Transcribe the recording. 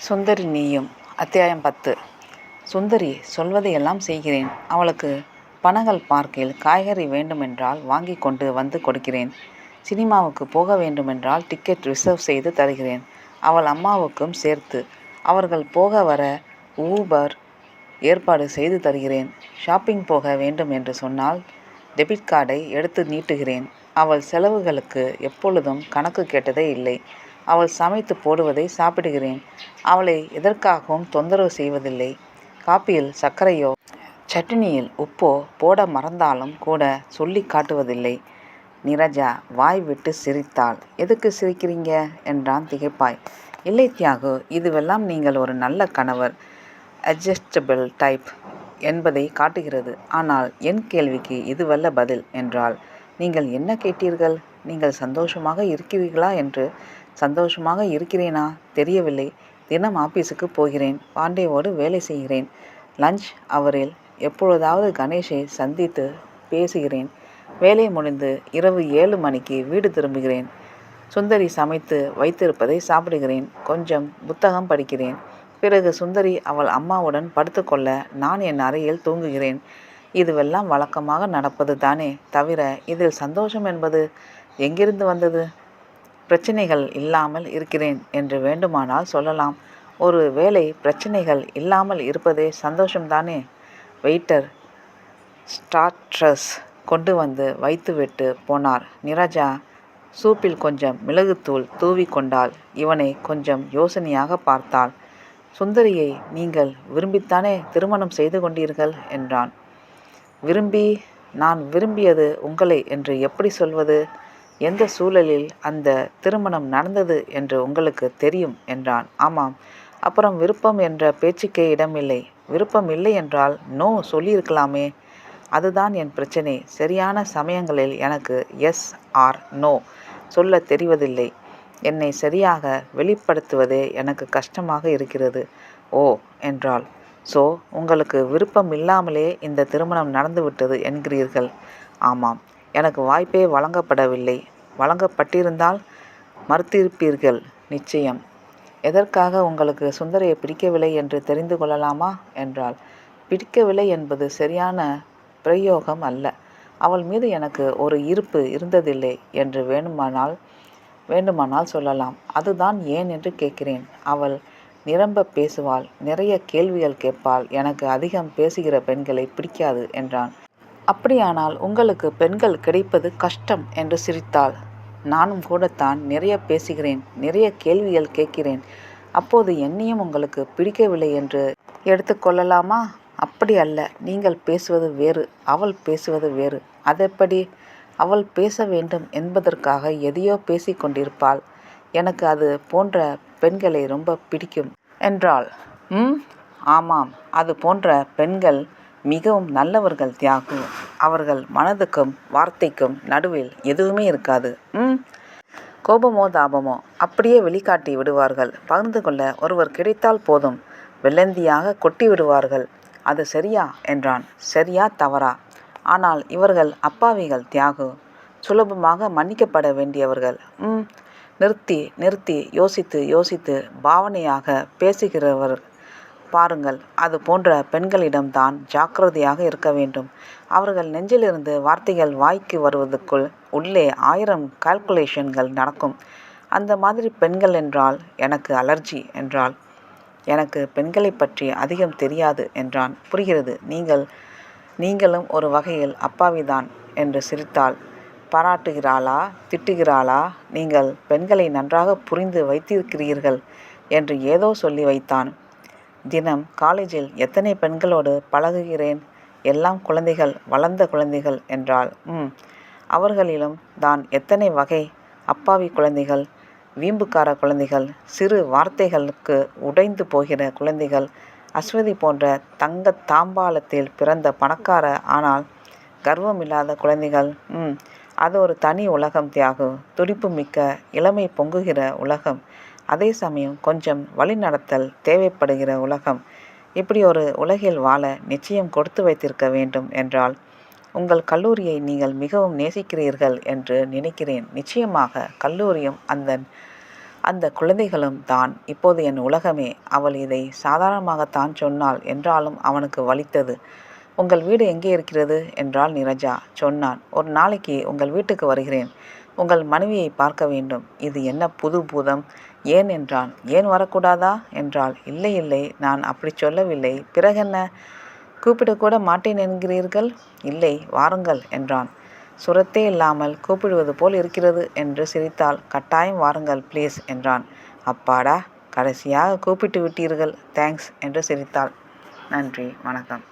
சுந்தரி நீயும். அத்தியாயம் 10. சுந்தரி சொல்வதையெல்லாம் செய்கிறேன். அவளுக்கு பனகல் பார்க்கில் காய்கறி வேண்டுமென்றால் வாங்கி கொண்டு வந்து கொடுக்கிறேன். சினிமாவுக்கு போக வேண்டுமென்றால் டிக்கெட் ரிசர்வ் செய்து தருகிறேன். அவள் அம்மாவுக்கும் சேர்த்து. அவர்கள் போக வர ஊபர் ஏற்பாடு செய்து தருகிறேன். ஷாப்பிங் போக வேண்டும் என்று சொன்னால் டெபிட் கார்டை எடுத்து நீட்டுகிறேன். அவள் செலவுகளுக்கு எப்பொழுதும் கணக்கு கேட்டதே இல்லை. அவள் சமைத்து போடுவதை சாப்பிடுகிறேன். அவளை எதற்காகவும் தொந்தரவு செய்வதில்லை. காப்பியில் சர்க்கரையோ சட்னியில் உப்போ போட மறந்தாலும் கூட சொல்லி காட்டுவதில்லை. நிரஜா வாய் விட்டு சிரித்தாள். எதுக்கு சிரிக்கிறீங்க என்றான் திகைப்பாய். இல்லை தியாகு, இதுவெல்லாம் நீங்கள் ஒரு நல்ல கணவர், அட்ஜஸ்டபிள் டைப் என்பதை காட்டுகிறது. ஆனால் என் கேள்விக்கு இதுவல்ல பதில் என்றாள். நீங்கள் என்ன கேட்டீர்கள்? நீங்கள் சந்தோஷமாக இருக்கிறீர்களா என்று. சந்தோஷமாக இருக்கிறேனா தெரியவில்லை. தினம் ஆபீஸுக்கு போகிறேன். பாண்டேவோடு வேலை செய்கிறேன். லஞ்ச் அவரில் எப்பொழுதாவது கணேஷை சந்தித்து பேசுகிறேன். வேலை முடிந்து இரவு 7 மணிக்கு வீடு திரும்புகிறேன். சுந்தரி சமைத்து வைத்திருப்பதை சாப்பிடுகிறேன். கொஞ்சம் புத்தகம் படிக்கிறேன். பிறகு சுந்தரி அவள் அம்மாவுடன் படுத்துக்கொள்ள நான் என் அறையில் தூங்குகிறேன். இதுவெல்லாம் வழக்கமாக நடப்பது தானே தவிர இதில் சந்தோஷம் என்பது எங்கிருந்து வந்தது? பிரச்சனைகள் இல்லாமல் இருக்கிறேன் என்று வேண்டுமானால் சொல்லலாம். ஒரு வேளை பிரச்சனைகள் இல்லாமல் இருப்பதே சந்தோஷம்தானே. வெயிட்டர் ஸ்டார்ட்ரஸ் கொண்டு வந்து வைத்துவிட்டு போனார். நிரஜா சூப்பில் கொஞ்சம் மிளகுத்தூள் தூவி கொண்டாள். இவனை கொஞ்சம் யோசனையாக பார்த்தாள். சுந்தரியை நீங்கள் விரும்பித்தானே திருமணம் செய்து கொண்டீர்கள் என்றான். விரும்பி? நான் விரும்பியது உங்களை என்று எப்படி சொல்வது? எந்த சூழலில் அந்த திருமணம் நடந்தது என்று உங்களுக்கு தெரியும் என்றான். ஆமாம். அப்புறம் விருப்பம் என்ற பேச்சுக்கே இடமில்லை. விருப்பம் இல்லை என்றால் நோ சொல்லியிருக்கலாமே. அதுதான் என் பிரச்சனை. சரியான சமயங்களில் எனக்கு எஸ் ஆர் நோ சொல்ல தெரிவதில்லை. என்னை சரியாக வெளிப்படுத்துவதே எனக்கு கஷ்டமாக இருக்கிறது. ஓ என்றாள். ஸோ உங்களுக்கு விருப்பம் இல்லாமலே இந்த திருமணம் நடந்துவிட்டது என்கிறீர்கள்? ஆமாம். எனக்கு வாய்ப்பே வழங்கப்படவில்லை. வழங்கப்பட்டிருந்தால் மறுத்திருப்பீர்கள் நிச்சயம். எதற்காக உங்களுக்கு சுந்தரியை பிடிக்கவில்லை என்று தெரிந்து கொள்ளலாமா என்றாள். பிடிக்கவில்லை என்பது சரியான பிரயோகம் அல்ல. அவள் மீது எனக்கு ஒரு ஈர்ப்பு இருந்ததில்லை என்று வேண்டுமானால் சொல்லலாம். அதுதான் ஏன் என்று கேட்கிறேன். அவள் நிரம்ப பேசுவாள், நிறைய கேள்விகள் கேட்பாள். எனக்கு அதிகம் பேசுகிற பெண்களை பிடிக்காது என்றான். அப்படியானால் உங்களுக்கு பெண்கள் கிடைப்பது கஷ்டம் என்று சிரித்தாள். நானும் கூடத்தான் நிறைய பேசுகிறேன், நிறைய கேள்விகள் கேட்கிறேன். அப்போது என்னையும் உங்களுக்கு பிடிக்கவில்லை என்று எடுத்துக்கொள்ளலாமா? அப்படி அல்ல. நீங்கள் பேசுவது வேறு, அவள் பேசுவது வேறு. அதெப்படி? அவள் பேச வேண்டும் என்பதற்காக எதையோ பேசி கொண்டிருப்பாள். எனக்கு அது போன்ற பெண்களை ரொம்ப பிடிக்கும் என்றாள். ஆமாம், அது போன்ற பெண்கள் மிகவும் நல்லவர்கள் தியாகு. அவர்கள் மனதுக்கும் வார்த்தைக்கும் நடுவில் எதுவுமே இருக்காது. கோபமோ தாபமோ அப்படியே வெளிக்காட்டி விடுவார்கள். பகிர்ந்து கொள்ள ஒருவர் கிடைத்தால் போதும், வெள்ளந்தியாக கொட்டி விடுவார்கள். அது சரியா என்றான். சரியா தவறா? ஆனால் இவர்கள் அப்பாவிகள் தியாகு. சுலபமாக மன்னிக்கப்பட வேண்டியவர்கள். நிறுத்தி யோசித்து யோசித்து பாவனையாக பேசுகிறவர் பாருங்கள். அது போன்ற பெண்களிடம்தான் ஜாக்கிரதையாக இருக்க வேண்டும். அவர்கள் நெஞ்சிலிருந்து வார்த்தைகள் வாய்க்கு வருவதற்குள் உள்ளே 1000 கால்குலேஷன்கள் நடக்கும். அந்த மாதிரி பெண்கள் என்றால் எனக்கு அலர்ஜி என்றாள். எனக்கு பெண்களை பற்றி அதிகம் தெரியாது என்றான். புரிகிறது. நீங்களும் ஒரு வகையில் அப்பாவிதான் என்று சிரித்தாள். பாராட்டுகிறாளா திட்டுகிறாளா? நீங்கள் பெண்களை நன்றாக புரிந்து வைத்திருக்கிறீர்கள் என்று ஏதோ சொல்லி வைத்தான். தினம் காலேஜில் எத்தனை பெண்களோடு பழகுகிறேன். எல்லாம் குழந்தைகள், வளர்ந்த குழந்தைகள் என்றாள். அவர்களிலும் தான் எத்தனை வகை. அப்பாவி குழந்தைகள், வீம்புக்கார குழந்தைகள், சிறு வார்த்தைகளுக்கு உடைந்து போகிற குழந்தைகள், அஸ்வதி போன்ற தங்க தாம்பாளத்தில் பிறந்த பணக்கார ஆனால் கர்வமில்லாத குழந்தைகள். அது ஒரு தனி உலகம் தியாகு. துடிப்பு மிக்க இளமை பொங்குகிற உலகம். அதே சமயம் கொஞ்சம் வழிநடத்தல் தேவைப்படுகிற உலகம். இப்படி ஒரு உலகில் வாழ நிச்சயம் கொடுத்து வைத்திருக்க வேண்டும் என்றால். உங்கள் கல்லூரியை நீங்கள் மிகவும் நேசிக்கிறீர்கள் என்று நினைக்கிறேன். நிச்சயமாக கல்லூரியும் அந்த குழந்தைகளும் தான் இப்போது என் உலகமே. அவள் இதை சாதாரணமாகத்தான் சொன்னாள் என்றாலும் அவனுக்கு வலித்தது. உங்கள் வீடு எங்கே இருக்கிறது என்றாள் நிரஜா. சொன்னான், ஒரு நாளைக்கு உங்கள் வீட்டுக்கு வருகிறேன். உங்கள் மனைவியை பார்க்க வேண்டும். இது என்ன புது பூதம்? ஏன் என்றான். ஏன் வரக்கூடாதா என்றாள். இல்லை இல்லை, நான் அப்படி சொல்லவில்லை. பிறகென்ன? கூப்பிடக்கூட மாட்டேன் என்கிறீர்கள்? இல்லை, வாருங்கள் என்றான். சுரத்தே இல்லாமல் கூப்பிடுவது போல் இருக்கிறது என்று சிரித்தாள். கட்டாயம் வாருங்கள் ப்ளீஸ் என்றான். அப்பாடா, கடைசியாக கூப்பிட்டு விட்டீர்கள், தேங்க்ஸ் என்று சிரித்தாள். நன்றி, வணக்கம்.